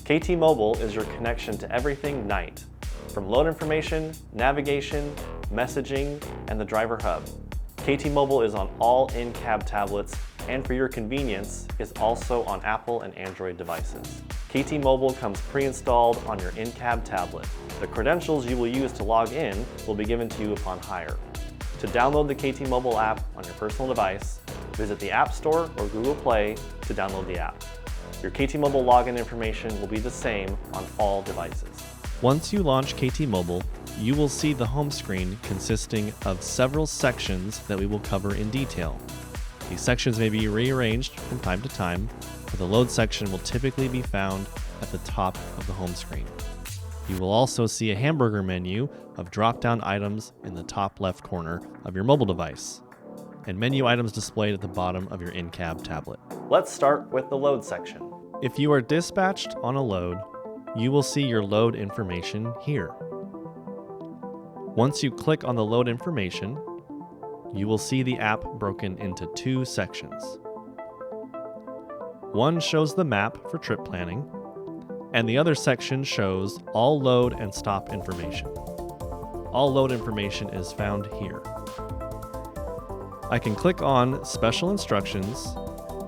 KT Mobile is your connection to everything night, from load information, navigation, messaging, and the driver hub. KT Mobile is on all in-cab tablets, and for your convenience, is also on Apple and Android devices. KT Mobile comes pre-installed on your in-cab tablet. The credentials you will use to log in will be given to you upon hire. To download the KT Mobile app on your personal device, visit the App Store or Google Play to download the app. Your KT Mobile login information will be the same on all devices. Once you launch KT Mobile, you will see the home screen consisting of several sections that we will cover in detail. These sections may be rearranged from time to time, but the load section will typically be found at the top of the home screen. You will also see a hamburger menu of drop-down items in the top left corner of your mobile device, and menu items displayed at the bottom of your in-cab tablet. Let's start with the load section. If you are dispatched on a load, you will see your load information here. Once you click on the load information, you will see the app broken into two sections. One shows the map for trip planning, and the other section shows all load and stop information. All load information is found here. I can click on Special Instructions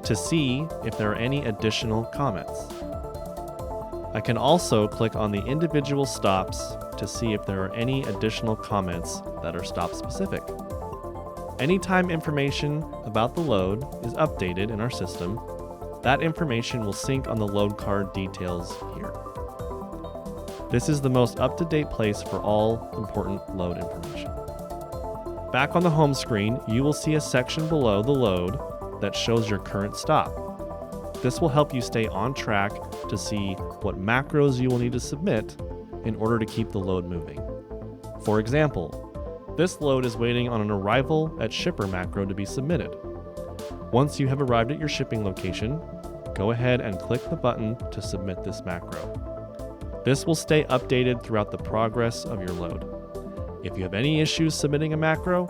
to see if there are any additional comments. I can also click on the individual stops to see if there are any additional comments that are stop specific. Anytime information about the load is updated in our system, that information will sync on the load card details here. This is the most up-to-date place for all important load information. Back on the home screen, you will see a section below the load that shows your current stop. This will help you stay on track to see what macros you will need to submit in order to keep the load moving. For example, this load is waiting on an arrival at shipper macro to be submitted. Once you have arrived at your shipping location, go ahead and click the button to submit this macro. This will stay updated throughout the progress of your load. If you have any issues submitting a macro,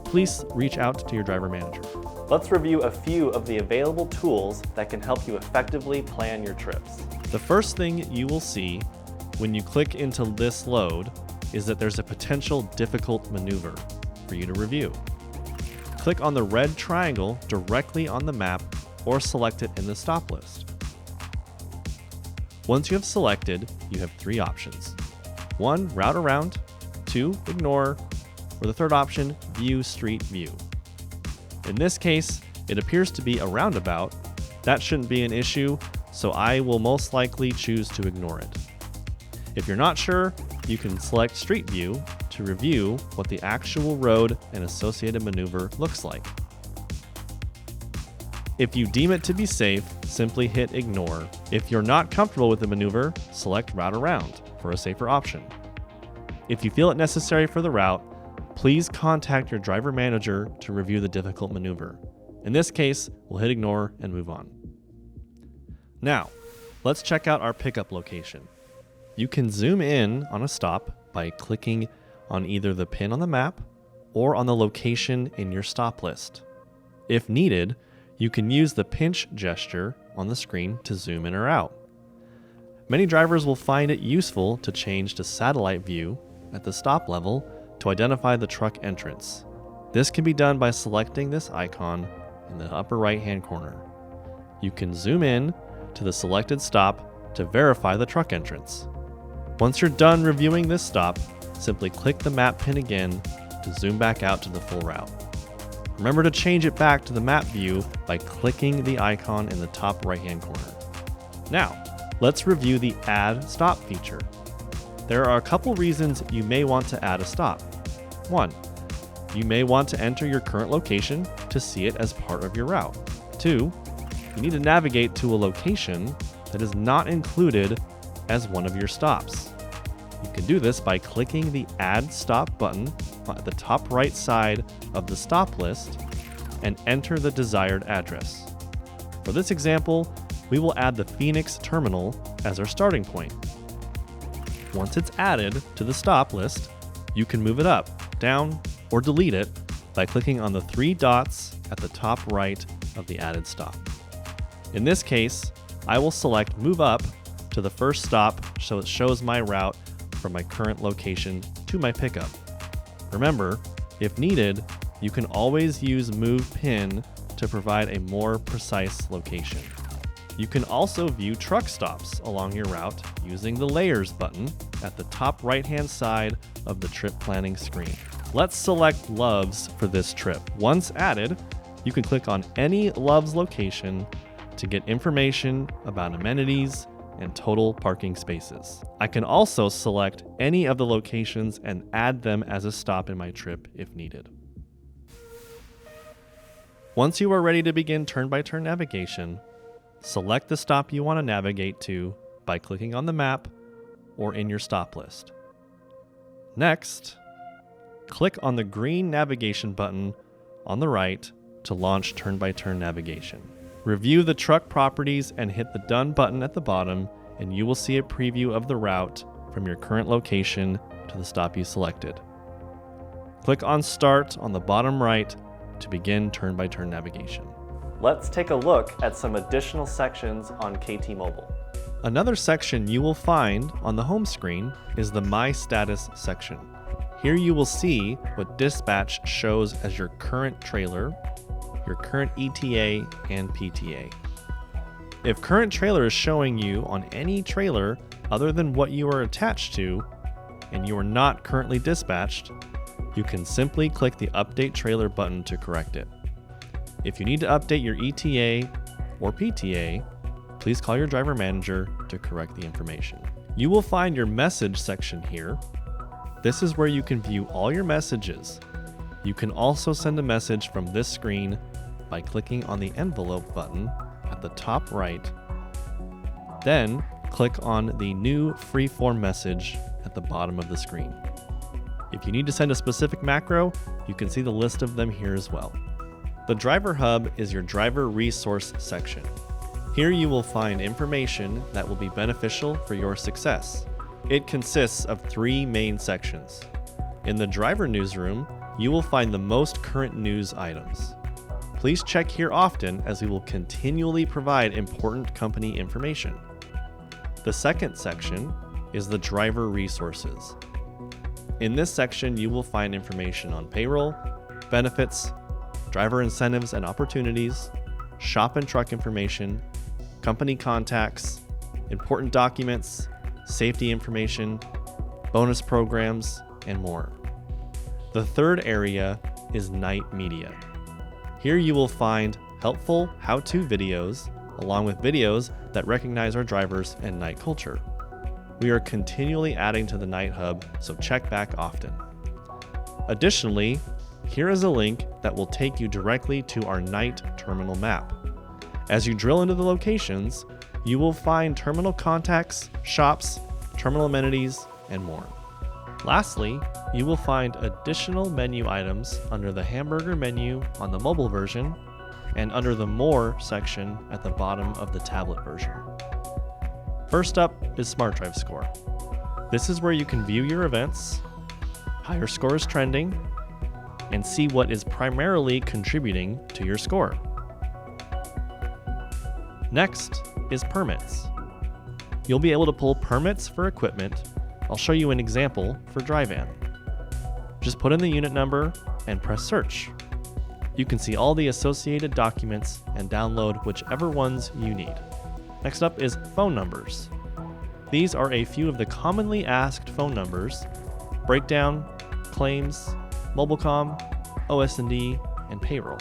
please reach out to your driver manager. Let's review a few of the available tools that can help you effectively plan your trips. The first thing you will see when you click into this load is that there's a potential difficult maneuver for you to review. Click on the red triangle directly on the map or select it in the stop list. Once you have selected, you have three options. 1, route around, 2, ignore, or the third option, view street view. In this case, it appears to be a roundabout. That shouldn't be an issue, so I will most likely choose to ignore it. If you're not sure, you can select Street View to review what the actual road and associated maneuver looks like. If you deem it to be safe, simply hit Ignore. If you're not comfortable with the maneuver, select Route Around for a safer option. If you feel it necessary for the route, please contact your driver manager to review the difficult maneuver. In this case, we'll hit Ignore and move on. Now, let's check out our pickup location. You can zoom in on a stop by clicking on either the pin on the map or on the location in your stop list. If needed, you can use the pinch gesture on the screen to zoom in or out. Many drivers will find it useful to change to satellite view at the stop level to identify the truck entrance. This can be done by selecting this icon in the upper right-hand corner. You can zoom in to the selected stop to verify the truck entrance. Once you're done reviewing this stop, simply click the map pin again to zoom back out to the full route. Remember to change it back to the map view by clicking the icon in the top right-hand corner. Now, let's review the Add Stop feature. There are a couple reasons you may want to add a stop. 1, you may want to enter your current location to see it as part of your route. 2, you need to navigate to a location that is not included as one of your stops. You can do this by clicking the Add Stop button at the top right side of the stop list and enter the desired address. For this example, we will add the Phoenix terminal as our starting point. Once it's added to the stop list, you can move it up, down, or delete it by clicking on the 3 dots at the top right of the added stop. In this case, I will select Move Up to the first stop so it shows my route from my current location to my pickup. Remember, if needed, you can always use Move Pin to provide a more precise location. You can also view truck stops along your route using the Layers button at the top right-hand side of the trip planning screen. Let's select Loves for this trip. Once added, you can click on any Loves location to get information about amenities and total parking spaces. I can also select any of the locations and add them as a stop in my trip if needed. Once you are ready to begin turn-by-turn navigation, select the stop you want to navigate to by clicking on the map or in your stop list. Next, click on the green navigation button on the right to launch turn-by-turn navigation. Review the truck properties and hit the Done button at the bottom, and you will see a preview of the route from your current location to the stop you selected. Click on Start on the bottom right to begin turn-by-turn navigation. Let's take a look at some additional sections on KT Mobile. Another section you will find on the home screen is the My Status section. Here you will see what dispatch shows as your current trailer, your current ETA, and PTA. If current trailer is showing you on any trailer other than what you are attached to, and you are not currently dispatched, you can simply click the Update Trailer button to correct it. If you need to update your ETA or PTA, please call your driver manager to correct the information. You will find your Message section here. This is where you can view all your messages. You can also send a message from this screen by clicking on the Envelope button at the top right. Then click on the New Freeform message at the bottom of the screen. If you need to send a specific macro, you can see the list of them here as well. The Driver Hub is your driver resource section. Here you will find information that will be beneficial for your success. It consists of 3 main sections. In the Driver Newsroom, you will find the most current news items. Please check here often as we will continually provide important company information. The second section is the Driver Resources. In this section, you will find information on payroll, benefits, driver incentives and opportunities, shop and truck information, company contacts, important documents, safety information, bonus programs, and more. The third area is Night Media. Here you will find helpful how-to videos, along with videos that recognize our drivers and night culture. We are continually adding to the Night Hub, so check back often. Additionally, here is a link that will take you directly to our night terminal map. As you drill into the locations, you will find terminal contacts, shops, terminal amenities, and more. Lastly, you will find additional menu items under the hamburger menu on the mobile version and under the More section at the bottom of the tablet version. First up is Smart Drive Score. This is where you can view your events, how your score is trending, and see what is primarily contributing to your score. Next is Permits. You'll be able to pull permits for equipment. I'll show you an example for dry van. Just put in the unit number and press search. You can see all the associated documents and download whichever ones you need. Next up is phone numbers. These are a few of the commonly asked phone numbers: breakdown, claims, mobilecom, OS&D, and payroll.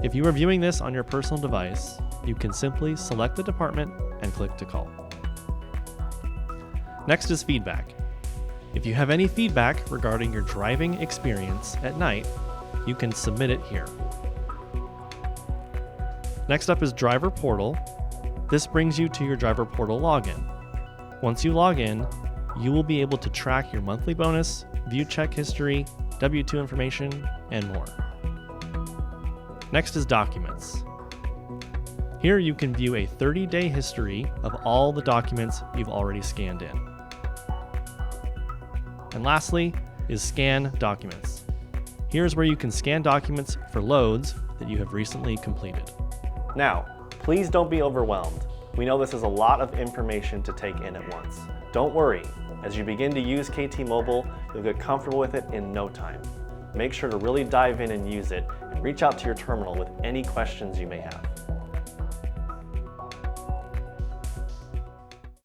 If you are viewing this on your personal device, you can simply select the department and click to call. Next is feedback. If you have any feedback regarding your driving experience at night, you can submit it here. Next up is Driver Portal. This brings you to your Driver Portal login. Once you log in, you will be able to track your monthly bonus, view check history, W-2 information, and more. Next is Documents. Here you can view a 30-day history of all the documents you've already scanned in. And lastly is Scan Documents. Here's where you can scan documents for loads that you have recently completed. Now, please don't be overwhelmed. We know this is a lot of information to take in at once. Don't worry, as you begin to use KT Mobile, you'll get comfortable with it in no time. Make sure to really dive in and use it, and reach out to your terminal with any questions you may have.